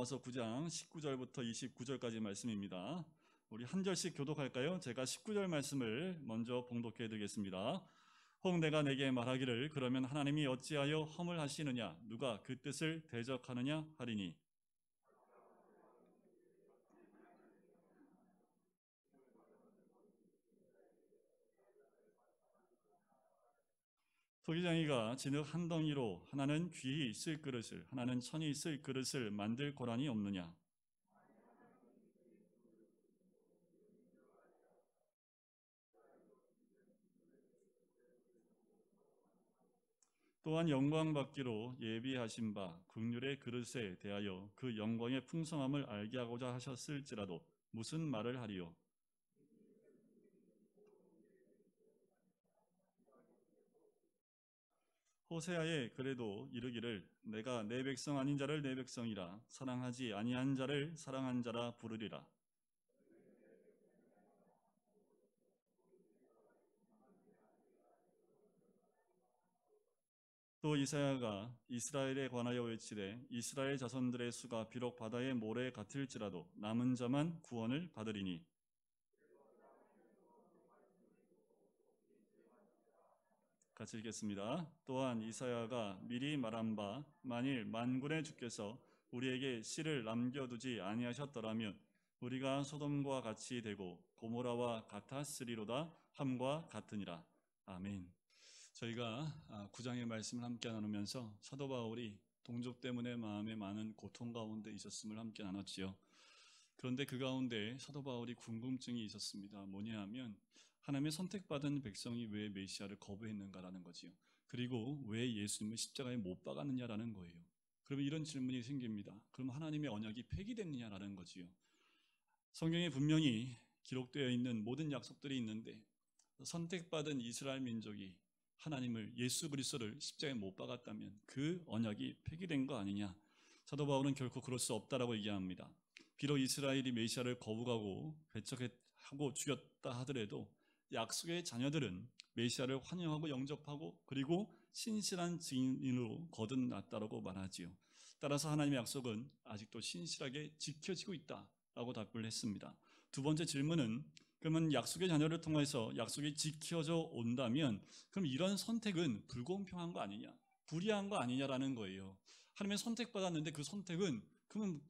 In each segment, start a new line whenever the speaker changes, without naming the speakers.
로마서 9장 19절부터 29절까지 말씀입니다. 우리 한 절씩 교독할까요? 제가 19절 말씀을 먼저 봉독해 드리겠습니다. 혹 내가 내게 말하기를 그러면 하나님이 어찌하여 허물하시느냐 누가 그 뜻을 대적하느냐 하리니 토기장이가 진흙 한 덩이로 하나는 귀히 쓸 그릇을 하나는 천이 쓸 그릇을 만들 고란이 없느냐. 또한 영광 받기로 예비하신 바 긍휼의 그릇에 대하여 그 영광의 풍성함을 알게 하고자 하셨을지라도 무슨 말을 하리요. 호세아에 그래도 이르기를 내가 내 백성 아닌 자를 내 백성이라 사랑하지 아니한 자를 사랑한 자라 부르리라. 또 이사야가 이스라엘에 관하여 외치되 이스라엘 자손들의 수가 비록 바다의 모래 같을지라도 남은 자만 구원을 받으리니. 같이 읽겠습니다. 또한 이사야가 미리 말한 바 만일 만군의 주께서 우리에게 씨를 남겨두지 아니하셨더라면 우리가 소돔과 같이 되고 고모라와 같았으리로다 함과 같으니라. 아멘. 저희가 9장의 말씀을 함께 나누면서 사도 바울이 동족 때문에 마음에 많은 고통 가운데 있었음을 함께 나눴지요. 그런데 그 가운데 사도 바울이 궁금증이 있었습니다. 뭐냐 하면 하나님의 선택받은 백성이 왜 메시아를 거부했는가라는 거지요. 그리고 왜 예수님을 십자가에 못 박았느냐라는 거예요. 그러면 이런 질문이 생깁니다. 그럼 하나님의 언약이 폐기됐느냐라는 거지요. 성경에 분명히 기록되어 있는 모든 약속들이 있는데 선택받은 이스라엘 민족이 하나님을 예수 그리스도를 십자가에 못 박았다면 그 언약이 폐기된 거 아니냐. 사도 바울은 결코 그럴 수 없다라고 얘기합니다. 비록 이스라엘이 메시아를 거부하고 배척하고 죽였다 하더라도 약속의 자녀들은 메시아를 환영하고 영접하고 그리고 신실한 증인으로 거듭났다라고 말하지요. 따라서 하나님의 약속은 아직도 신실하게 지켜지고 있다라고 답을 했습니다. 두 번째 질문은 그러면 약속의 자녀를 통해서 약속이 지켜져 온다면 그럼 이런 선택은 불공평한 거 아니냐, 불의한 거 아니냐라는 거예요. 하나님의 선택받았는데 그 선택은 그러면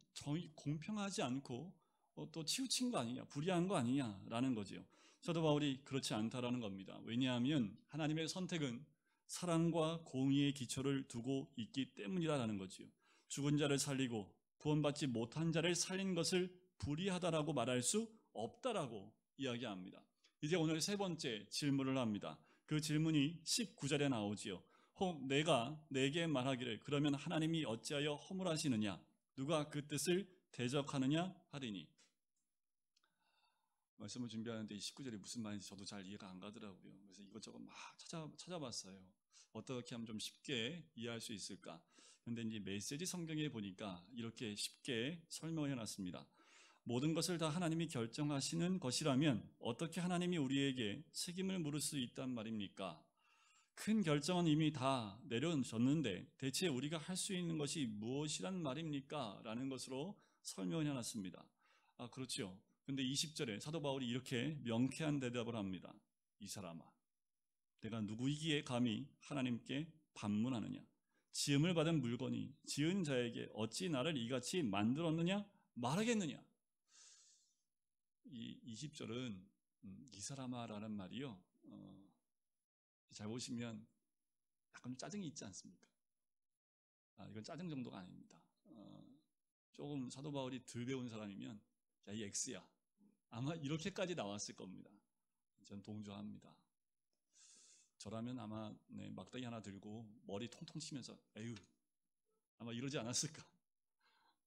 공평하지 않고 또 치우친 거 아니냐, 불의한 거 아니냐라는 거죠. 사도 바울이 그렇지 않다라는 겁니다. 왜냐하면 하나님의 선택은 사랑과 공의의 기초를 두고 있기 때문이라는 거지요. 죽은 자를 살리고 구원받지 못한 자를 살린 것을 불의하다라고 말할 수 없다라고 이야기합니다. 이제 오늘 세 번째 질문을 합니다. 그 질문이 19절에 나오지요. 혹 내가 내게 말하기를 그러면 하나님이 어찌하여 허물하시느냐 누가 그 뜻을 대적하느냐 하리니. 말씀을 준비하는데 이 19절이 무슨 말인지 저도 잘 이해가 안 가더라고요. 그래서 이것저것 막 찾아봤어요. 어떻게 하면 좀 쉽게 이해할 수 있을까. 그런데 이제 메시지 성경에 보니까 이렇게 쉽게 설명을 해놨습니다. 모든 것을 다 하나님이 결정하시는 것이라면 어떻게 하나님이 우리에게 책임을 물을 수 있단 말입니까? 큰 결정은 이미 다 내려졌는데 대체 우리가 할 수 있는 것이 무엇이란 말입니까? 라는 것으로 설명을 해놨습니다. 그렇죠. 근데 20절에 사도 바울이 이렇게 명쾌한 대답을 합니다. 이 사람아, 내가 누구이기에 감히 하나님께 반문하느냐? 지음을 받은 물건이 지은 자에게 어찌 나를 이같이 만들었느냐? 말하겠느냐? 이 20절은 이 사람아라는 말이요. 잘 보시면 약간 좀 짜증이 있지 않습니까? 이건 짜증 정도가 아닙니다. 조금 사도 바울이 덜 배운 사람이면 야, 이 X야. 아마 이렇게까지 나왔을 겁니다. 전 동조합니다. 저라면 아마 막대기 하나 들고 머리 통통 치면서 에휴 아마 이러지 않았을까.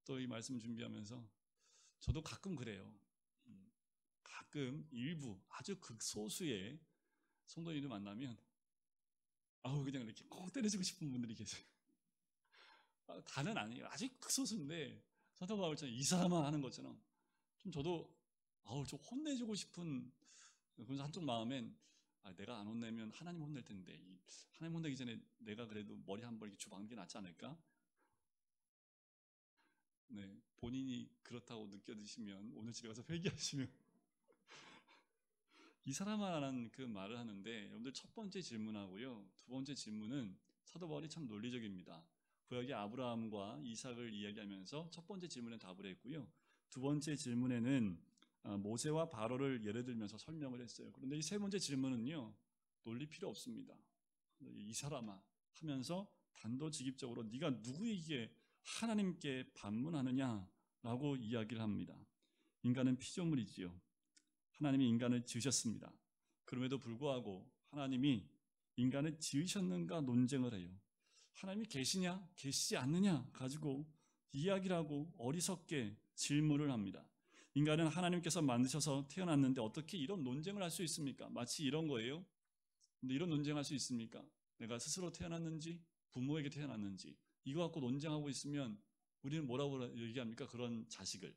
또 이 말씀 준비하면서 저도 가끔 그래요. 가끔 일부 아주 극소수의 성도님들 만나면 그냥 이렇게 꼭 때려주고 싶은 분들이 계세요. 다는 아니에요. 아주 극소수인데 사도 바울처럼 이 사람아 하는 것처럼 좀 저도 좀 혼내주고 싶은 그래서 한쪽 마음엔 내가 안 혼내면 하나님 혼낼 텐데 하나님 혼내기 전에 내가 그래도 머리 한 번 이렇게 주방는 게 낫지 않을까? 네. 본인이 그렇다고 느껴지시면 오늘 집에 가서 회개하시면 이 사람아라는 그 말을 하는데, 여러분들 첫 번째 질문하고요, 두 번째 질문은 사도 바울이 참 논리적입니다. 구약의 아브라함과 이삭을 이야기하면서 첫 번째 질문에 답을 했고요, 두 번째 질문에는 모세와 바로를 예를 들면서 설명을 했어요. 그런데 이 세 번째 질문은요, 논리 필요 없습니다. 이 사람아 하면서 단도직입적으로 네가 누구에게 하나님께 반문하느냐라고 이야기를 합니다. 인간은 피조물이지요. 하나님이 인간을 지으셨습니다. 그럼에도 불구하고 하나님이 인간을 지으셨는가 논쟁을 해요. 하나님이 계시냐 계시지 않느냐 가지고 이야기를 하고 어리석게 질문을 합니다. 인간은 하나님께서 만드셔서 태어났는데 어떻게 이런 논쟁을 할 수 있습니까? 마치 이런 거예요. 근데 이런 논쟁할 수 있습니까? 내가 스스로 태어났는지 부모에게 태어났는지 이거 갖고 논쟁하고 있으면 우리는 뭐라고 얘기합니까? 그런 자식을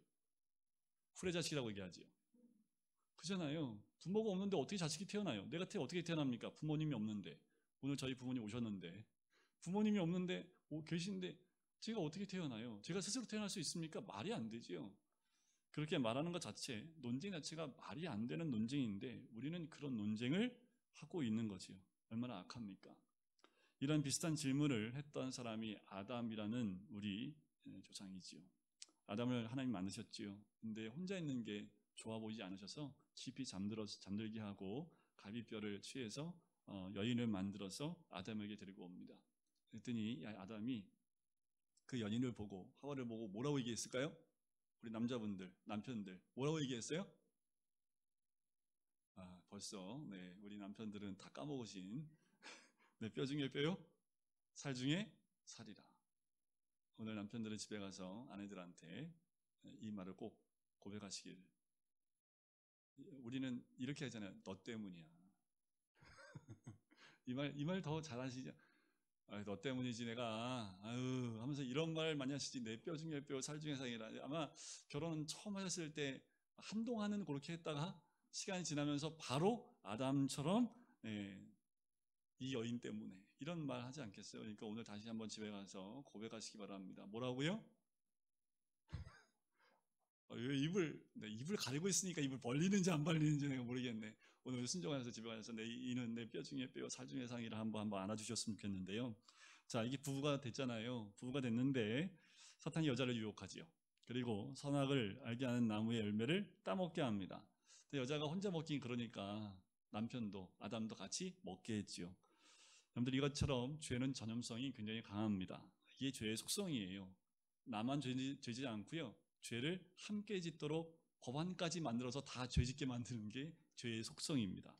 후레자식이라고 얘기하지요. 그잖아요. 부모가 없는데 어떻게 자식이 태어나요? 내가 어떻게 태어납니까? 부모님이 없는데. 오늘 저희 부모님 오셨는데 부모님이 없는데 계신데 제가 어떻게 태어나요? 제가 스스로 태어날 수 있습니까? 말이 안 되지요. 그렇게 말하는 것 자체, 논쟁 자체가 말이 안 되는 논쟁인데 우리는 그런 논쟁을 하고 있는 거지요. 얼마나 악합니까? 이런 비슷한 질문을 했던 사람이 아담이라는 우리 조상이지요. 아담을 하나님 만드셨지요. 근데 혼자 있는 게 좋아 보이지 않으셔서 깊이 잠들게 하고 갈비뼈를 취해서 여인을 만들어서 아담에게 데리고 옵니다. 그랬더니 아담이 그 여인을 보고 하와를 보고 뭐라고 얘기했을까요? 우리 남자분들, 남편들 뭐라고 얘기했어요? 벌써 우리 남편들은 다 까먹으신 내 뼈 중에 뼈요? 살 중에 살이라. 오늘 남편들은 집에 가서 아내들한테 이 말을 꼭 고백하시길. 우리는 이렇게 하잖아요. 너 때문이야. 이 말 더 잘하시죠? 너 때문이지 내가 아유 하면서 이런 말 많이 하시지. 내 뼈 중에 뼈, 살 중에 살이라. 아마 결혼 처음 하셨을 때 한동안은 그렇게 했다가 시간이 지나면서 바로 아담처럼 이 여인 때문에 이런 말 하지 않겠어요? 그러니까 오늘 다시 한번 집에 가서 고백하시기 바랍니다. 뭐라고요? 입을 가리고 있으니까 입을 벌리는지 안 벌리는지 내가 모르겠네. 오늘 순종하셔서 집에 가셔서 이는 내 뼈 중에 뼈, 살 중에 상이라 한번 안아주셨으면 좋겠는데요. 자, 이게 부부가 됐잖아요. 부부가 됐는데 사탄이 여자를 유혹하지요. 그리고 선악을 알게 하는 나무의 열매를 따먹게 합니다. 근데 여자가 혼자 먹긴 그러니까 남편도 아담도 같이 먹게 했지요. 여러분들 이것처럼 죄는 전염성이 굉장히 강합니다. 이게 죄의 속성이에요. 나만 죄지 않고요. 죄를 함께 짓도록 법안까지 만들어서 다 죄짓게 만드는 게 죄의 속성입니다.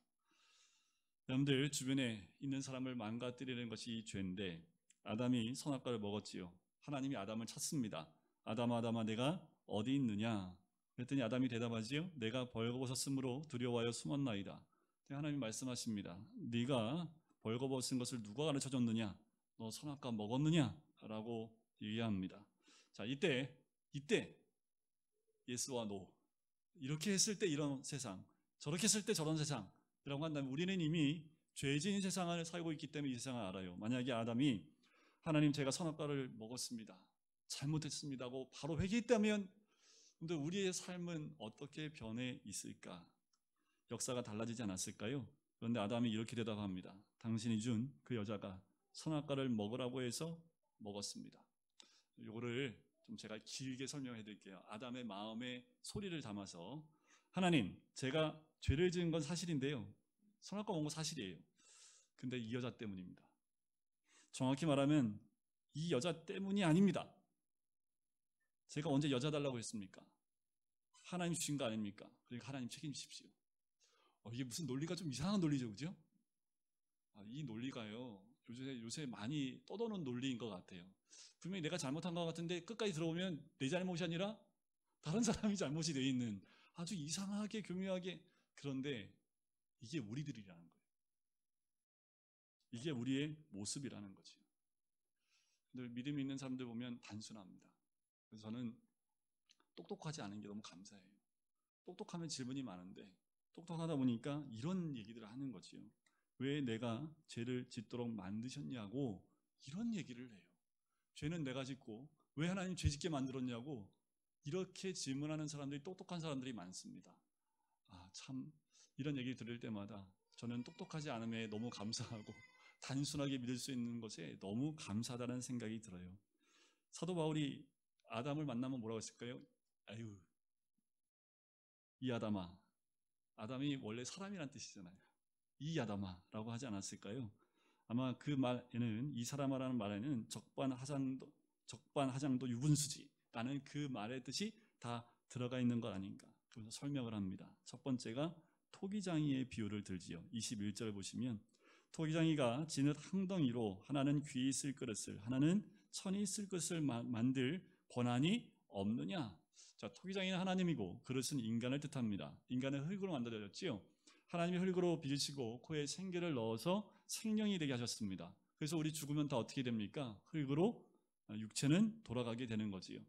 여러분들 주변에 있는 사람을 망가뜨리는 것이 죄인데 아담이 선악과를 먹었지요. 하나님이 아담을 찾습니다. 아담아 아담아 내가 어디 있느냐? 그랬더니 아담이 대답하지요. 내가 벌거벗었으므로 두려워하여 숨었나이다. 하나님이 말씀하십니다. 네가 벌거벗은 것을 누가 가르쳐줬느냐? 너 선악과 먹었느냐? 라고 얘기합니다. 자, 이때 예스와 노. 이렇게 했을 때 이런 세상, 저렇게 했을 때 저런 세상이라고 한다면 우리는 이미 죄진 세상을 살고 있기 때문에 이 세상을 알아요. 만약에 아담이 하나님 제가 선악과를 먹었습니다. 잘못했습니다고 바로 회개했다면 근데 우리의 삶은 어떻게 변해 있을까? 역사가 달라지지 않았을까요? 그런데 아담이 이렇게 대답합니다. 당신이 준 그 여자가 선악과를 먹으라고 해서 먹었습니다. 이거를 좀 제가 길게 설명해 드릴게요. 아담의 마음에 소리를 담아서 하나님, 제가 죄를 지은 건 사실인데요. 선악과 먹은 건 사실이에요. 근데 이 여자 때문입니다. 정확히 말하면 이 여자 때문이 아닙니다. 제가 언제 여자 달라고 했습니까? 하나님 주신 거 아닙니까? 그러니까 하나님 책임지십시오. 이게 무슨 논리가 좀 이상한 논리죠, 그죠? 이 논리가요, 요새 많이 떠도는 논리인 것 같아요. 분명히 내가 잘못한 것 같은데 끝까지 들어보면 내 잘못이 아니라 다른 사람이 잘못이 되어 있는 아주 이상하게 교묘하게. 그런데 이게 우리들이라는 거예요. 이게 우리의 모습이라는 거지. 늘 믿음 있는 사람들 보면 단순합니다. 그래서 저는 똑똑하지 않은 게 너무 감사해요. 똑똑하면 질문이 많은데 똑똑하다 보니까 이런 얘기들을 하는 거지요. 왜 내가 죄를 짓도록 만드셨냐고 이런 얘기를 해요. 죄는 내가 짓고 왜 하나님 죄 짓게 만들었냐고 이렇게 질문하는 사람들이 똑똑한 사람들이 많습니다. 참 이런 얘기 들을 때마다 저는 똑똑하지 않음에 너무 감사하고 단순하게 믿을 수 있는 것에 너무 감사하다는 생각이 들어요. 사도 바울이 아담을 만나면 뭐라고 했을까요? 아유, 이 아담아. 아담이 원래 사람이란 뜻이잖아요. 이 아담아라고 하지 않았을까요? 아마 그 말에는, 이 사람아라는 말에는 적반하장도 유분수지라는 그 말의 뜻이 다 들어가 있는 것 아닌가. 그래서 설명을 합니다. 첫 번째가 토기장이의 비유를 들지요. 21절 보시면 토기장이가 지는 항덩이로 하나는 귀히 쓸 그릇을, 하나는 천이 쓸 것을 만들 권한이 없느냐. 자, 토기장이는 하나님이고 그릇은 인간을 뜻합니다. 인간은 흙으로 만들어졌지요. 하나님이 흙으로 빚으시고 코에 생기를 넣어서 생명이 되게 하셨습니다. 그래서 우리 죽으면 다 어떻게 됩니까? 흙으로 육체는 돌아가게 되는 거지요.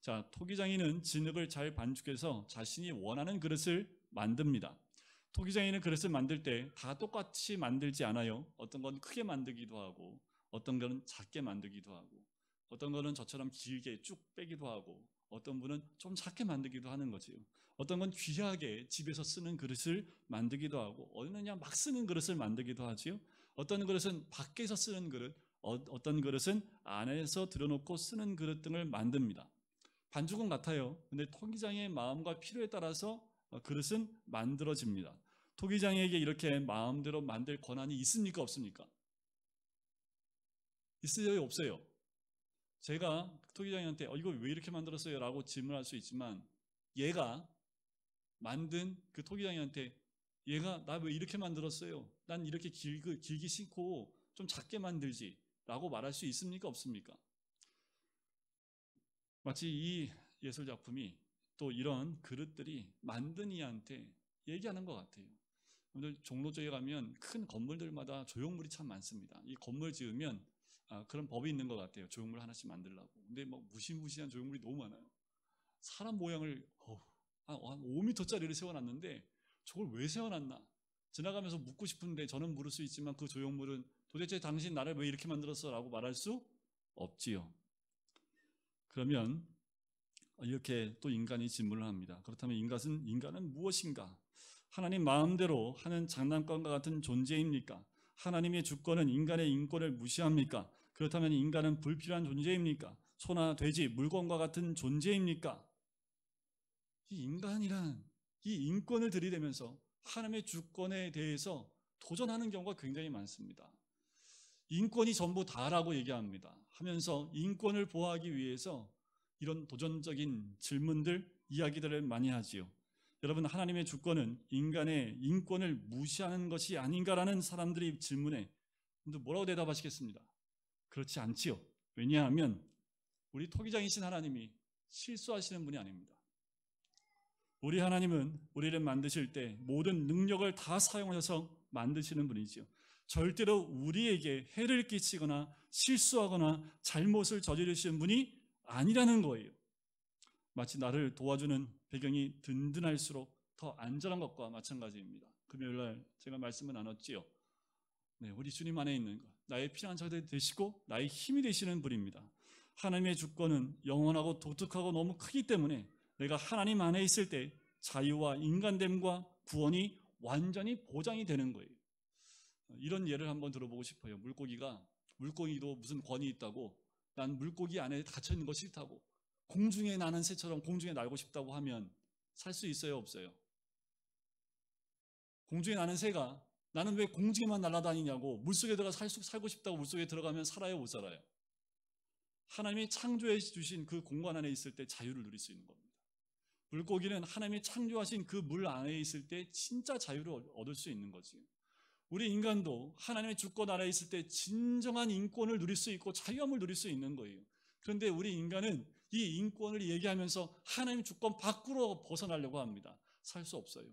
자, 토기장이는 진흙을 잘 반죽해서 자신이 원하는 그릇을 만듭니다. 토기장이는 그릇을 만들 때 다 똑같이 만들지 않아요. 어떤 건 크게 만들기도 하고, 어떤 거는 작게 만들기도 하고, 어떤 거는 저처럼 길게 쭉 빼기도 하고, 어떤 분은 좀 작게 만들기도 하는 거지요. 어떤 건 귀하게 집에서 쓰는 그릇을 만들기도 하고, 어느 그냥 막 쓰는 그릇을 만들기도 하지요. 어떤 그릇은 밖에서 쓰는 그릇, 어떤 그릇은 안에서 들여놓고 쓰는 그릇 등을 만듭니다. 반죽은 같아요. 근데 토기장의 마음과 필요에 따라서 그릇은 만들어집니다. 토기장에게 이렇게 마음대로 만들 권한이 있습니까? 없습니까? 있어요? 없어요? 제가 토기장한테 이거 왜 이렇게 만들었어요? 라고 질문할 수 있지만 얘가 만든 그 토기장이한테 얘가 나 왜 이렇게 만들었어요? 난 이렇게 길게 심고 좀 작게 만들지 라고 말할 수 있습니까? 없습니까? 마치 이 예술작품이 또 이런 그릇들이 만든 이한테 얘기하는 것 같아요. 오늘 종로 쪽에 가면 큰 건물들마다 조형물이 참 많습니다. 이 건물 지으면 그런 법이 있는 것 같아요. 조형물 하나씩 만들려고. 근데 막 무시무시한 조형물이 너무 많아요. 사람 모양을 한 5m짜리를 세워놨는데 저걸 왜 세워놨나? 지나가면서 묻고 싶은데 저는 물을 수 있지만 그 조형물은 도대체 당신 나를 왜 이렇게 만들었어? 라고 말할 수 없지요. 그러면 이렇게 또 인간이 질문을 합니다. 그렇다면 인간은 무엇인가? 하나님 마음대로 하는 장난감과 같은 존재입니까? 하나님의 주권은 인간의 인권을 무시합니까? 그렇다면 인간은 불필요한 존재입니까? 소나 돼지, 물건과 같은 존재입니까? 이 인간이란 이 인권을 들이대면서 하나님의 주권에 대해서 도전하는 경우가 굉장히 많습니다. 인권이 전부 다라고 얘기합니다. 하면서 인권을 보호하기 위해서 이런 도전적인 질문들, 이야기들을 많이 하지요. 여러분, 하나님의 주권은 인간의 인권을 무시하는 것이 아닌가라는 사람들이 질문에 뭐라고 대답하시겠습니다? 그렇지 않지요. 왜냐하면 우리 토기장이신 하나님이 실수하시는 분이 아닙니다. 우리 하나님은 우리를 만드실 때 모든 능력을 다 사용하셔서 만드시는 분이지요. 절대로 우리에게 해를 끼치거나 실수하거나 잘못을 저지르시는 분이 아니라는 거예요. 마치 나를 도와주는 배경이 든든할수록 더 안전한 것과 마찬가지입니다. 금요일날 제가 말씀을 나눴지요. 네, 우리 주님 안에 있는 것, 나의 피난처가 되시고 나의 힘이 되시는 분입니다. 하나님의 주권은 영원하고 독특하고 너무 크기 때문에 내가 하나님 안에 있을 때 자유와 인간됨과 구원이 완전히 보장이 되는 거예요. 이런 예를 한번 들어보고 싶어요. 물고기도 무슨 권위 있다고, 난 물고기 안에 갇혀있는 거 싫다고, 공중에 나는 새처럼 공중에 날고 싶다고 하면 살 수 있어요? 없어요? 공중에 나는 새가 나는 왜 공중에만 날아다니냐고, 물속에 들어가 살고 싶다고 물속에 들어가면 살아요? 못 살아요? 하나님이 창조해 주신 그 공간 안에 있을 때 자유를 누릴 수 있는 겁니다. 물고기는 하나님이 창조하신 그 물 안에 있을 때 진짜 자유를 얻을 수 있는 거지. 우리 인간도 하나님의 주권 아래 있을 때 진정한 인권을 누릴 수 있고 자유함을 누릴 수 있는 거예요. 그런데 우리 인간은 이 인권을 얘기하면서 하나님 주권 밖으로 벗어나려고 합니다. 살 수 없어요.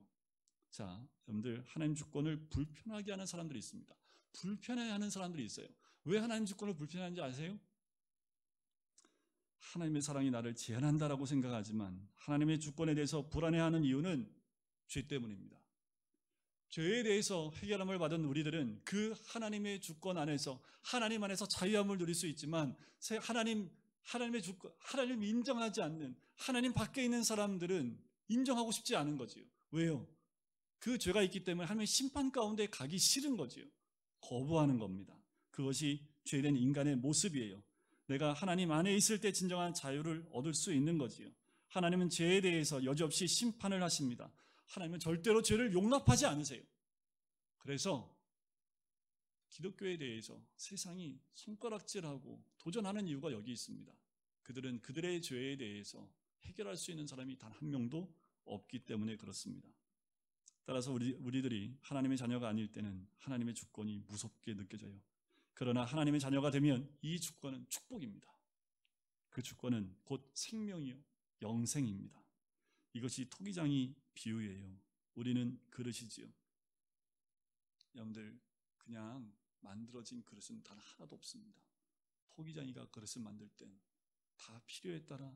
자, 여러분들, 하나님 주권을 불편하게 하는 사람들이 있습니다. 불편해하는 사람들이 있어요. 왜 하나님 주권을 불편해하는지 아세요? 하나님의 사랑이 나를 제한한다라고 생각하지만 하나님의 주권에 대해서 불안해하는 이유는 죄 때문입니다. 죄에 대해서 해결함을 받은 우리들은 그 하나님의 주권 안에서 하나님 안에서 자유함을 누릴 수 있지만 하나님 하나님의 주권, 하나님을 인정하지 않는 하나님 밖에 있는 사람들은 인정하고 싶지 않은 거지요. 왜요? 그 죄가 있기 때문에 하나님의 심판 가운데 가기 싫은 거지요. 거부하는 겁니다. 그것이 죄된 인간의 모습이에요. 내가 하나님 안에 있을 때 진정한 자유를 얻을 수 있는 거지요. 하나님은 죄에 대해서 여지없이 심판을 하십니다. 하나님은 절대로 죄를 용납하지 않으세요. 그래서 기독교에 대해서 세상이 손가락질하고 도전하는 이유가 여기 있습니다. 그들은 그들의 죄에 대해서 해결할 수 있는 사람이 단 한 명도 없기 때문에 그렇습니다. 따라서 우리들이 하나님의 자녀가 아닐 때는 하나님의 주권이 무섭게 느껴져요. 그러나 하나님의 자녀가 되면 이 주권은 축복입니다. 그 주권은 곧 생명이요, 영생입니다. 이것이 토기장이 비유예요. 우리는 그릇이지요. 여러분들, 그냥 만들어진 그릇은 단 하나도 없습니다. 토기장이가 그릇을 만들 땐 다 필요에 따라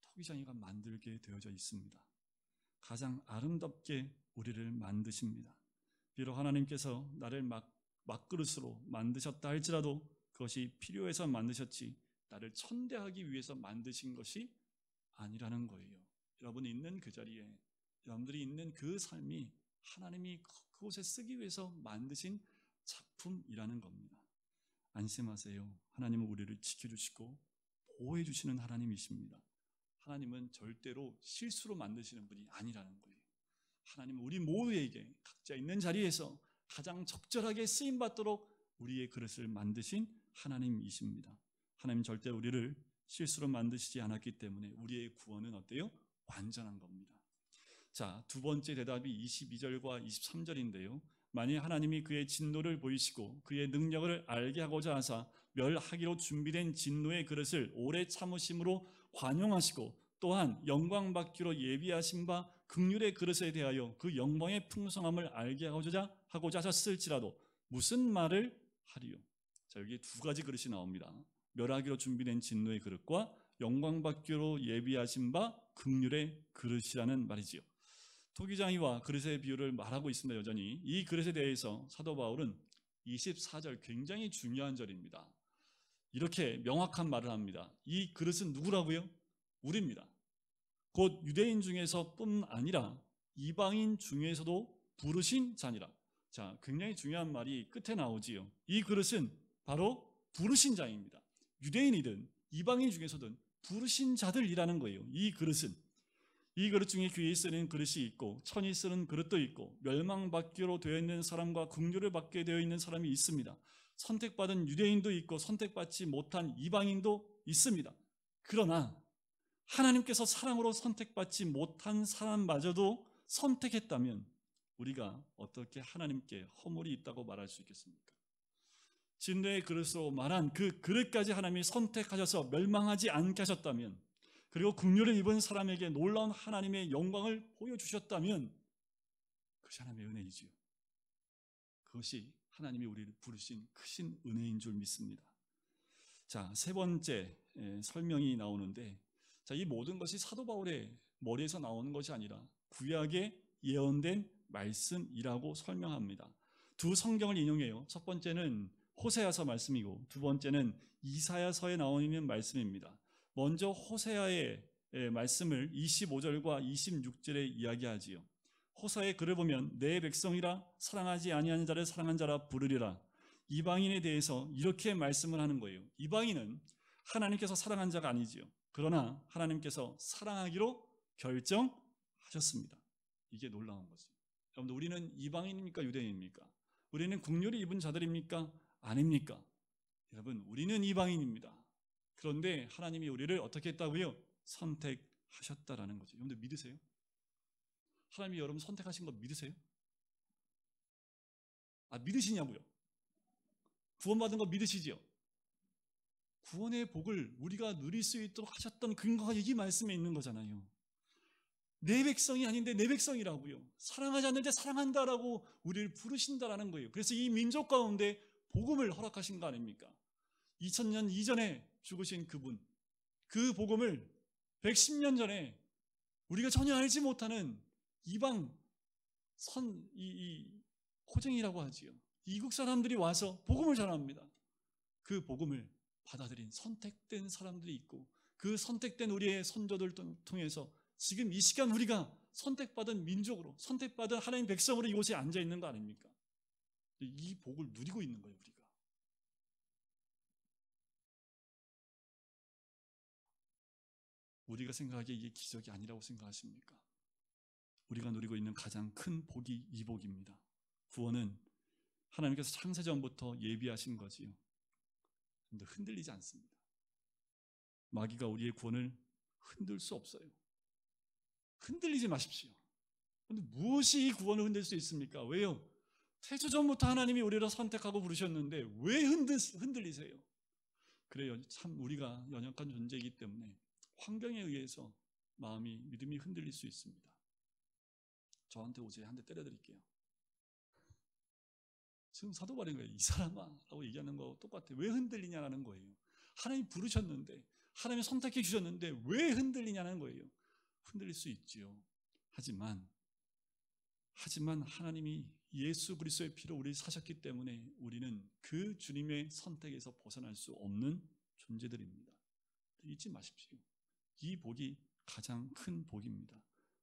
토기장이가 만들게 되어져 있습니다. 가장 아름답게 우리를 만드십니다. 비록 하나님께서 나를 막그릇으로 만드셨다 할지라도 그것이 필요해서 만드셨지 나를 천대하기 위해서 만드신 것이 아니라는 거예요. 여러분이 있는 그 자리에, 여러분들이 있는 그 삶이 하나님이 그곳에 쓰기 위해서 만드신 작품이라는 겁니다. 안심하세요. 하나님은 우리를 지켜주시고 보호해 주시는 하나님이십니다. 하나님은 절대로 실수로 만드시는 분이 아니라는 거예요. 하나님은 우리 모두에게 각자 있는 자리에서 가장 적절하게 쓰임받도록 우리의 그릇을 만드신 하나님이십니다. 하나님 절대 우리를 실수로 만드시지 않았기 때문에 우리의 구원은 어때요? 완전한 겁니다. 자, 두 번째 대답이 22절과 23절인데요. 만일 하나님이 그의 진노를 보이시고 그의 능력을 알게 하고자 하사 멸하기로 준비된 진노의 그릇을 오래 참으심으로 관용하시고 또한 영광 받기로 예비하신 바 긍휼의 그릇에 대하여 그 영광의 풍성함을 알게 하고자 하셨을지라도 무슨 말을 하리요? 자, 여기 두 가지 그릇이 나옵니다. 멸하기로 준비된 진노의 그릇과 영광 받기로 예비하신 바 긍휼의 그릇이라는 말이지요. 토기장이와 그릇의 비유를 말하고 있습니다. 여전히 이 그릇에 대해서 사도 바울은 24절, 굉장히 중요한 절입니다. 이렇게 명확한 말을 합니다. 이 그릇은 누구라고요? 우리입니다. 곧 유대인 중에서 뿐 아니라 이방인 중에서도 부르신 자니라. 자, 굉장히 중요한 말이 끝에 나오지요. 이 그릇은 바로 부르신 자입니다. 유대인이든 이방인 중에서든 부르신 자들이라는 거예요. 이 그릇은. 이 그릇 중에 귀히 쓰는 그릇이 있고 천이 쓰는 그릇도 있고 멸망받기로 되어 있는 사람과 긍휼을 받게 되어 있는 사람이 있습니다. 선택받은 유대인도 있고 선택받지 못한 이방인도 있습니다. 그러나 하나님께서 사랑으로 선택받지 못한 사람마저도 선택했다면 우리가 어떻게 하나님께 허물이 있다고 말할 수 있겠습니까? 진노의 그릇으로 말한 그 그릇까지 하나님이 선택하셔서 멸망하지 않게 하셨다면, 그리고 긍휼을 입은 사람에게 놀라운 하나님의 영광을 보여주셨다면 그것이 하나님의 은혜이지요. 그것이 하나님이 우리를 부르신 크신 은혜인 줄 믿습니다. 자, 세 번째 설명이 나오는데, 자, 이 모든 것이 사도 바울의 머리에서 나오는 것이 아니라 구약에 예언된 말씀이라고 설명합니다. 두 성경을 인용해요. 첫 번째는 호세아서 말씀이고 두 번째는 이사야서에 나와 있는 말씀입니다. 먼저 호세아의 말씀을 25절과 26절에 이야기하지요. 호세아의 글을 보면 내 백성이라 사랑하지 아니하는 자를 사랑한 자라 부르리라. 이방인에 대해서 이렇게 말씀을 하는 거예요. 이방인은 하나님께서 사랑한 자가 아니지요. 그러나 하나님께서 사랑하기로 결정하셨습니다. 이게 놀라운 거죠. 여러분들, 우리는 이방인입니까? 유대인입니까? 우리는 긍휼이 입은 자들입니까? 아닙니까? 여러분, 우리는 이방인입니다. 그런데 하나님이 우리를 어떻게 했다고요? 선택하셨다라는 거죠. 여러분들 믿으세요? 하나님이 여러분 선택하신 거 믿으세요? 믿으시냐고요? 구원받은 거 믿으시죠? 구원의 복을 우리가 누릴 수 있도록 하셨던 근거가 이 말씀에 있는 거잖아요. 내 백성이 아닌데 내 백성이라고요. 사랑하지 않는데 사랑한다라고 우리를 부르신다라는 거예요. 그래서 이 민족 가운데 복음을 허락하신 거 아닙니까? 2000년 이전에 죽으신 그분, 그 복음을 110년 전에 우리가 전혀 알지 못하는 이방 호쟁이라고 하지요. 이국 사람들이 와서 복음을 전합니다. 그 복음을 받아들인 선택된 사람들이 있고 그 선택된 우리의 선조들 통해서 지금 이 시간 우리가 선택받은 민족으로 선택받은 하나님 백성으로 이곳에 앉아 있는 거 아닙니까? 이 복을 누리고 있는 거예요. 우리가 생각하기에 이게 기적이 아니라고 생각하십니까? 우리가 누리고 있는 가장 큰 복이 이 복입니다. 구원은 하나님께서 창세전부터 예비하신 거지요. 근데 흔들리지 않습니다. 마귀가 우리의 구원을 흔들 수 없어요. 흔들리지 마십시오. 근데 무엇이 이 구원을 흔들 수 있습니까? 왜요? 태초전부터 하나님이 우리를 선택하고 부르셨는데 왜 흔들리세요? 그래요. 참 우리가 연약한 존재이기 때문에 환경에 의해서 마음이 믿음이 흔들릴 수 있습니다. 저한테 오세요. 한 대 때려드릴게요. 지금 사도 바울인 거예요. 이 사람아 라고 얘기하는 거 똑같아요. 왜 흔들리냐는 거예요. 하나님이 부르셨는데 하나님이 선택해 주셨는데 왜 흔들리냐는 거예요. 흔들릴 수 있지요. 하지만 하나님이 예수 그리스도의 피로 우리를 사셨기 때문에 우리는 그 주님의 선택에서 벗어날 수 없는 존재들입니다. 잊지 마십시오. 이 복이 가장 큰 복입니다.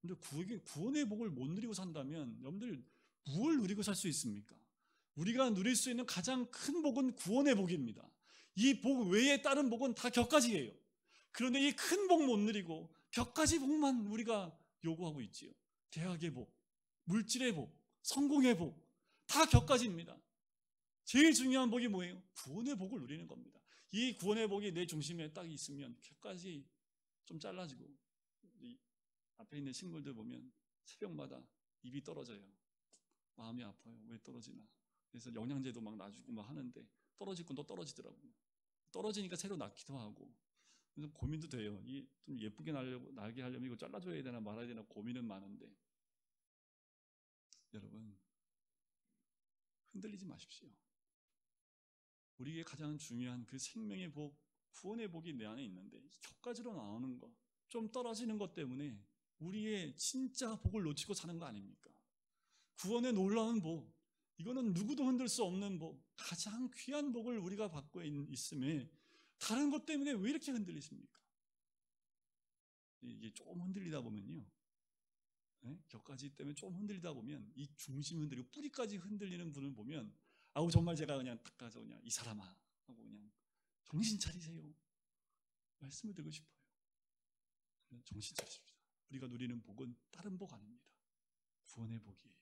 그런데 구원의 복을 못 누리고 산다면 여러분들 무엇을 누리고 살 수 있습니까? 우리가 누릴 수 있는 가장 큰 복은 구원의 복입니다. 이 복 외에 다른 복은 다 격가지예요. 그런데 이 큰 복 못 누리고 격가지 복만 우리가 요구하고 있지요. 대학의 복, 물질의 복, 성공의 복, 다 격가지입니다. 제일 중요한 복이 뭐예요? 구원의 복을 누리는 겁니다. 이 구원의 복이 내 중심에 딱 있으면 격가지 좀 잘라지고 이 앞에 있는 식물들 보면 새벽마다 입이 떨어져요. 마음이 아파요. 왜 떨어지나? 그래서 영양제도 막 놔주고 막 하는데 떨어질 건 또 떨어지더라고요. 떨어지니까 새로 낳기도 하고 그래서 고민도 돼요. 이 좀 예쁘게 나게 하려면 이거 잘라줘야 되나 말아야 되나 고민은 많은데 여러분 흔들리지 마십시오. 우리에게 가장 중요한 그 생명의 복, 구원의 복이 내 안에 있는데 격가지로 나오는 것, 좀 떨어지는 것 때문에 우리의 진짜 복을 놓치고 사는 거 아닙니까? 구원의 놀라운 복, 이거는 누구도 흔들 수 없는 복, 가장 귀한 복을 우리가 받고 있음에 다른 것 때문에 왜 이렇게 흔들리십니까? 이게 조금 흔들리다 보면요, 격가지 때문에 좀 흔들리다 보면 이 중심이 흔들리고 뿌리까지 흔들리는 분을 보면 아우 정말 제가 그냥 딱 가서 그냥 이 사람아 하고 그냥 정신 차리세요 말씀을 드리고 싶어요. 정신 차리십시다. 우리가 누리는 복은 다른 복 아닙니다. 구원의 복이에요.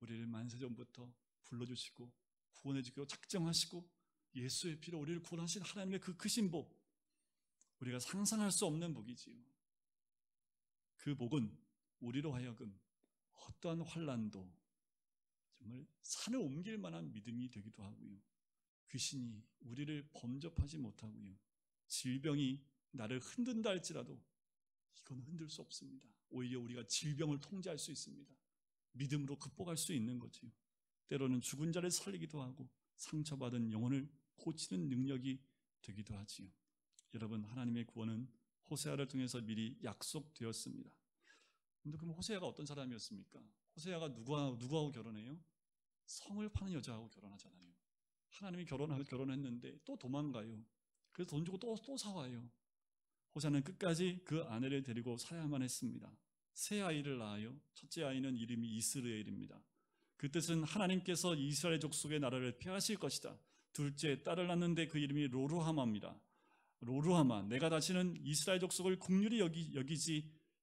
우리를 만세전부터 불러주시고 구원해주기로 작정하시고 예수의 피로 우리를 구원하신 하나님의 그 크신 복, 우리가 상상할 수 없는 복이지요. 그 복은 우리로 하여금 어떠한 환난도 정말 산을 옮길 만한 믿음이 되기도 하고요. 귀신이 우리를 범접하지 못하고요. 질병이 나를 흔든다 할지라도 이건 흔들 수 없습니다. 오히려 우리가 질병을 통제할 수 있습니다. 믿음으로 극복할 수 있는 거지요. 때로는 죽은 자를 살리기도 하고 상처받은 영혼을 고치는 능력이 되기도 하지요. 여러분, 하나님의 구원은 호세아를 통해서 미리 약속되었습니다. 근데 그럼 호세아가 어떤 사람이었습니까? 호세아가 누구하고 결혼해요? 성을 파는 여자하고 결혼하잖아요. 하나님이 결혼했는데 또 도망가요. 그래서 돈 주고 또 사와요. 호세아는 끝까지 그 아내를 데리고 살아야만 했습니다. 세 아이를 낳아요. 첫째 아이는 이름이 이스라엘입니다. 그 뜻은 하나님께서 이스라엘 족속의 나라를 폐하실 것이다. 둘째 딸을 낳는데 그 이름이 로루하마입니다. 로루하마, 내가 다시는 이스라엘 족속을 긍휼히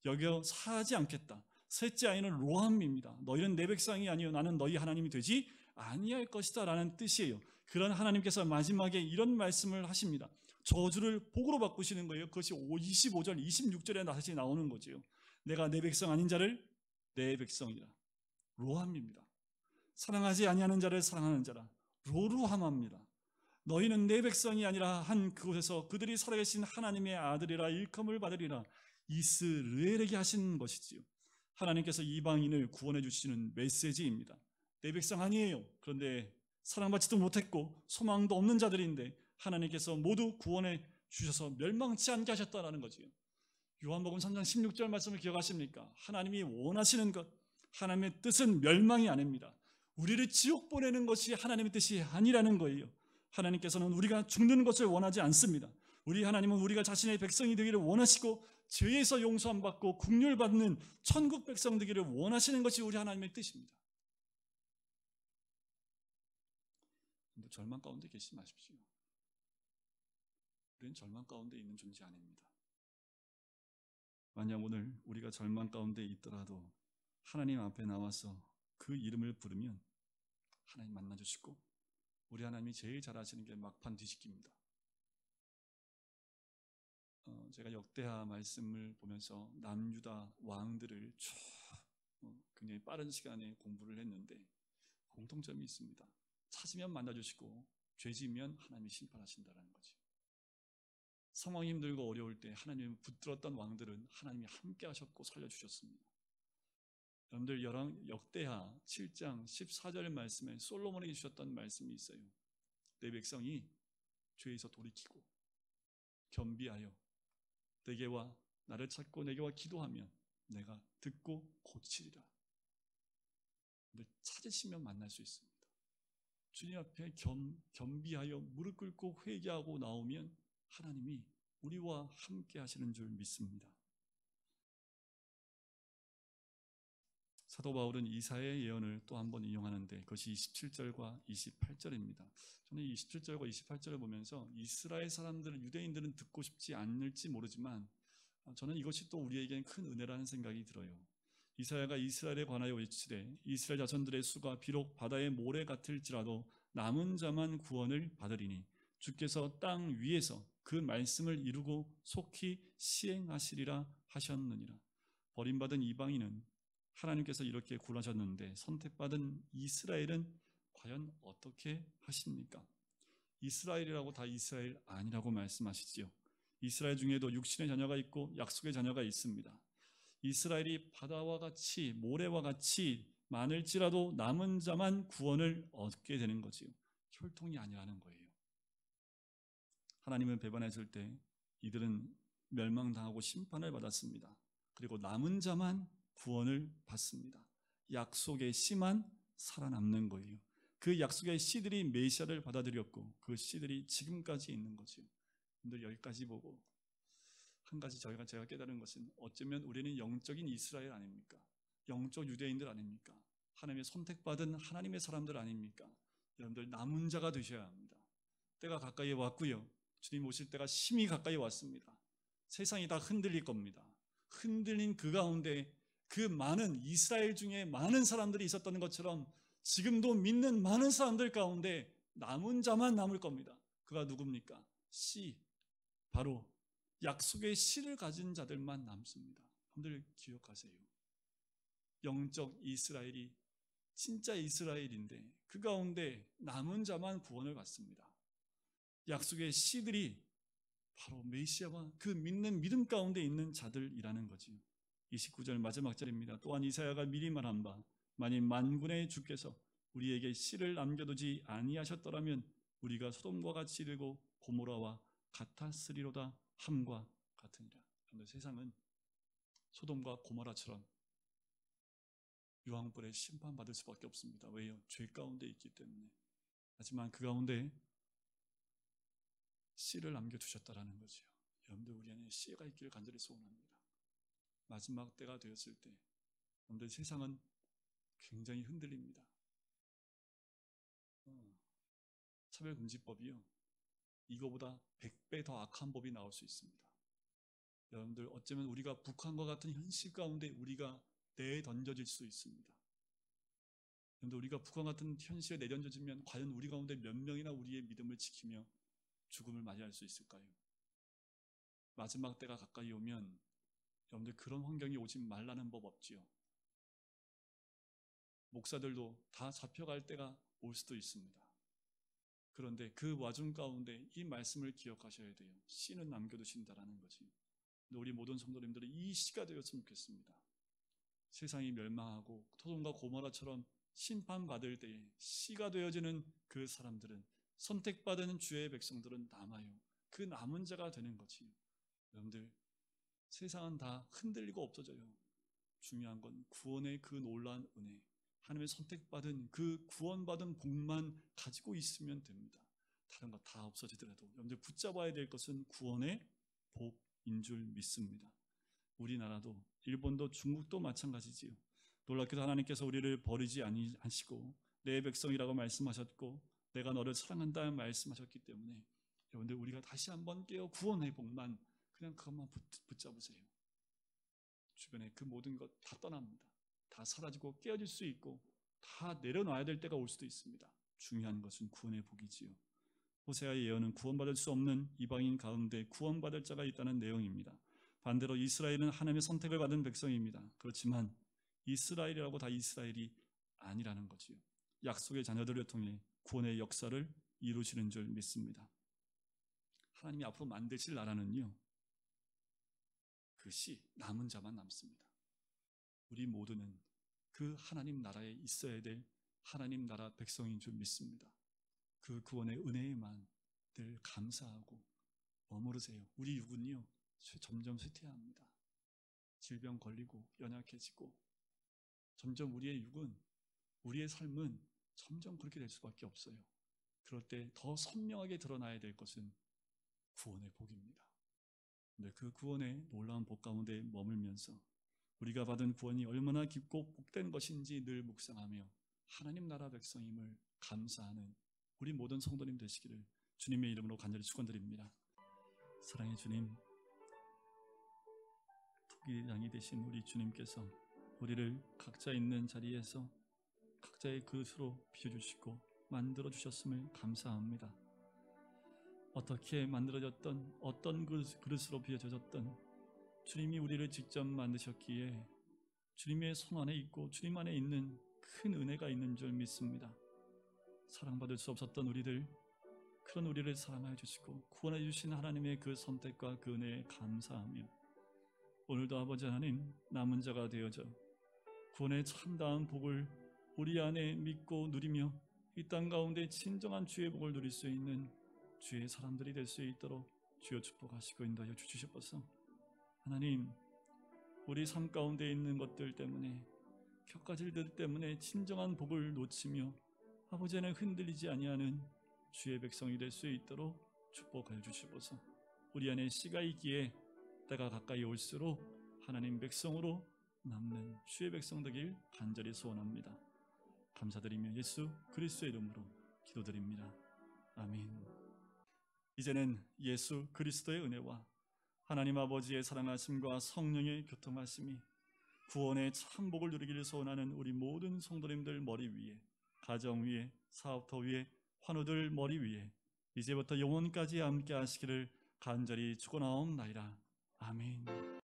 여겨 사하지 않겠다. 셋째 아이는 로함입니다. 너희는 내 백성이 아니요 나는 너희 하나님이 되지 아니할 것이다 라는 뜻이에요. 그런 하나님께서 마지막에 이런 말씀을 하십니다. 저주를 복으로 바꾸시는 거예요. 그것이 25절 26절에 다시 나오는 거죠. 내가 내 백성 아닌 자를 내 백성이라. 로함입니다. 사랑하지 아니하는 자를 사랑하는 자라. 로루하마입니다. 너희는 내 백성이 아니라 한 그곳에서 그들이 살아계신 하나님의 아들이라 일컬음을 받으리라. 이스라엘에게 하신 것이지요. 하나님께서 이방인을 구원해 주시는 메시지입니다. 내 백성 아니에요. 그런데 사랑받지도 못했고 소망도 없는 자들인데 하나님께서 모두 구원해 주셔서 멸망치 않게 하셨다라는 거지요. 요한복음 3장 16절 말씀을 기억하십니까? 하나님이 원하시는 것, 하나님의 뜻은 멸망이 아닙니다. 우리를 지옥 보내는 것이 하나님의 뜻이 아니라는 거예요. 하나님께서는 우리가 죽는 것을 원하지 않습니다. 우리 하나님은 우리가 자신의 백성이 되기를 원하시고 죄에서 용서함 받고 긍휼받는 천국 백성 되기를 원하시는 것이 우리 하나님의 뜻입니다. 절망 가운데 계시지 마십시오. 우리는 절망 가운데 있는 존재 아닙니다. 만약 오늘 우리가 절망 가운데 있더라도 하나님 앞에 나와서 그 이름을 부르면 하나님 만나주시고, 우리 하나님이 제일 잘하시는 게 막판 뒤집기입니다. 제가 역대하 말씀을 보면서 남유다 왕들을 쭉 굉장히 빠른 시간에 공부를 했는데 공통점이 있습니다. 찾으면 만나주시고 죄지면 하나님이 심판하신다는 거죠. 상황이 힘들고 어려울 때 하나님을 붙들었던 왕들은 하나님이 함께 하셨고 살려주셨습니다. 여러분들 역대하 7장 14절 말씀에 솔로몬에게 주셨던 말씀이 있어요. 내 백성이 죄에서 돌이키고 겸비하여 내게와 나를 찾고 내게와 기도하면 내가 듣고 고치리라. 찾으시면 만날 수 있습니다. 주님 앞에 겸비하여 무릎 꿇고 회개하고 나오면 하나님이 우리와 함께 하시는 줄 믿습니다. 사도 바울은 이사야의 예언을 또 한 번 인용하는데 그것이 27절과 28절입니다. 저는 27절과 28절을 보면서 이스라엘 사람들은, 유대인들은 듣고 싶지 않을지 모르지만 저는 이것이 또 우리에게는 큰 은혜라는 생각이 들어요. 이사야가 이스라엘에 관하여 외치되 이스라엘 자손들의 수가 비록 바다의 모래 같을지라도 남은 자만 구원을 받으리니 주께서 땅 위에서 그 말씀을 이루고 속히 시행하시리라 하셨느니라. 버림받은 이방인은 하나님께서 이렇게 구원하셨는데 선택받은 이스라엘은 과연 어떻게 하십니까? 이스라엘이라고 다 이스라엘 아니라고 말씀하시지요. 이스라엘 중에도 육신의 자녀가 있고 약속의 자녀가 있습니다. 이스라엘이 바다와 같이 모래와 같이 많을지라도 남은 자만 구원을 얻게 되는 거지요. 혈통이 아니라는 거예요. 하나님을 배반했을 때 이들은 멸망당하고 심판을 받았습니다. 그리고 남은 자만 구원을 받습니다. 약속의 씨만 살아남는 거예요. 그 약속의 씨들이 메시아를 받아들였고 그 씨들이 지금까지 있는 거죠. 근데 여기까지 보고 한 가지 제가 깨달은 것은 어쩌면 우리는 영적인 이스라엘 아닙니까? 영적 유대인들 아닙니까? 하나님의 선택받은 하나님의 사람들 아닙니까? 여러분들 남은 자가 되셔야 합니다. 때가 가까이 왔고요. 주님 오실 때가 심히 가까이 왔습니다. 세상이 다 흔들릴 겁니다. 흔들린 그 가운데 그 많은 이스라엘 중에 많은 사람들이 있었던 것처럼 지금도 믿는 많은 사람들 가운데 남은 자만 남을 겁니다. 그가 누굽니까? 씨, 바로 약속의 씨를 가진 자들만 남습니다. 여러분들 기억하세요. 영적 이스라엘이 진짜 이스라엘인데 그 가운데 남은 자만 구원을 받습니다. 약속의 씨들이 바로 메시아와 그 믿는 믿음 가운데 있는 자들이라는 거지요. 29절 마지막 절입니다. 또한 이사야가 미리 말한 바 만일 만군의 주께서 우리에게 씨를 남겨두지 아니하셨더라면 우리가 소돔과 같이 되고 고모라와 같았으리로다 함과 같으니라. 그런데 세상은 소돔과 고모라처럼 유황불에 심판받을 수밖에 없습니다. 왜요? 죄 가운데 있기 때문에. 하지만 그 가운데 씨를 남겨두셨다라는 거죠. 여러분들 우리 안에 씨가 있기를 간절히 소원합니다. 마지막 때가 되었을 때 여러분들 세상은 굉장히 흔들립니다. 차별금지법이요, 이거보다 100배 더 악한 법이 나올 수 있습니다. 여러분들 어쩌면 우리가 북한과 같은 현실 가운데 우리가 내던져질 수 있습니다. 여러분들 우리가 북한 같은 현실에 내던져지면 과연 우리 가운데 몇 명이나 우리의 믿음을 지키며 죽음을 맞이할 수 있을까요? 마지막 때가 가까이 오면 여러분들 그런 환경이 오지 말라는 법 없지요. 목사들도 다 잡혀갈 때가 올 수도 있습니다. 그런데 그 와중 가운데 이 말씀을 기억하셔야 돼요. 씨는 남겨두신다라는 거지. 우리 모든 성도님들이 이 씨가 되었으면 좋겠습니다. 세상이 멸망하고 소돔과 고모라처럼 심판받을 때에 씨가 되어지는 그 사람들은, 선택받은 주의 백성들은 남아요. 그 남은 자가 되는 거지. 여러분들 세상은 다 흔들리고 없어져요. 중요한 건 구원의 그 놀라운 은혜, 하나님의 선택받은 그 구원받은 복만 가지고 있으면 됩니다. 다른 것 다 없어지더라도 여러분들 붙잡아야 될 것은 구원의 복인 줄 믿습니다. 우리나라도 일본도 중국도 마찬가지지요. 놀랍게도 하나님께서 우리를 버리지 않으시고 내 백성이라고 말씀하셨고 내가 너를 사랑한다 말씀하셨기 때문에 여러분들 우리가 다시 한번 깨어 구원의 복만 그냥 그것만 붙잡으세요. 주변에 그 모든 것 다 떠납니다. 다 사라지고 깨어질 수 있고 다 내려놔야 될 때가 올 수도 있습니다. 중요한 것은 구원의 복이지요. 호세아의 예언은 구원받을 수 없는 이방인 가운데 구원받을 자가 있다는 내용입니다. 반대로 이스라엘은 하나님의 선택을 받은 백성입니다. 그렇지만 이스라엘이라고 다 이스라엘이 아니라는 거지요. 약속의 자녀들을 통해 구원의 역사를 이루시는 줄 믿습니다. 하나님이 앞으로 만드실 나라는요, 그것이 남은 자만 남습니다. 우리 모두는 그 하나님 나라에 있어야 될 하나님 나라 백성인 줄 믿습니다. 그 구원의 은혜에만 늘 감사하고 머무르세요. 우리 육은요 점점 쇠퇴합니다. 질병 걸리고 연약해지고 점점 우리의 육은, 우리의 삶은 점점 그렇게 될 수밖에 없어요. 그럴 때 더 선명하게 드러나야 될 것은 구원의 복입니다. 근데 그 구원의 놀라운 복 가운데 머물면서 우리가 받은 구원이 얼마나 깊고 복된 것인지 늘 묵상하며 하나님 나라 백성임을 감사하는 우리 모든 성도님 되시기를 주님의 이름으로 간절히 축원드립니다. 사랑의 주님, 토기장이 되신 우리 주님께서 우리를 각자 있는 자리에서 각자의 그릇으로 비워주시고 만들어주셨음을 감사합니다. 어떻게 만들어졌던 어떤 그릇으로 비워졌던 주님이 우리를 직접 만드셨기에 주님의 손 안에 있고 주님 안에 있는 큰 은혜가 있는 줄 믿습니다. 사랑받을 수 없었던 우리들, 그런 우리를 사랑하여 주시고 구원해 주신 하나님의 그 선택과 그 은혜에 감사하며 오늘도 아버지 하나님 남은 자가 되어져 구원의 참다운 복을 우리 안에 믿고 누리며 이 땅 가운데 진정한 주의 복을 누릴 수 있는 주의 사람들이 될 수 있도록 주여 축복하시고 인도하여 주시옵소서. 하나님, 우리 삶 가운데 있는 것들 때문에 격가질 들 때문에 진정한 복을 놓치며 아버지는 흔들리지 아니하는 주의 백성이 될 수 있도록 축복하여 주시옵소서. 우리 안에 씨가 있기에 때가 가까이 올수록 하나님 백성으로 남는 주의 백성 되길 간절히 소원합니다. 감사드리며 예수 그리스도의 이름으로 기도드립니다. 아멘. 이제는 예수 그리스도의 은혜와 하나님 아버지의 사랑하심과 성령의 교통하심이 구원의 참 복을 누리기를 소원하는 우리 모든 성도님들 머리 위에, 가정 위에, 사업터 위에, 환우들 머리 위에 이제부터 영원까지 함께 하시기를 간절히 축원하옵나이다. 아멘.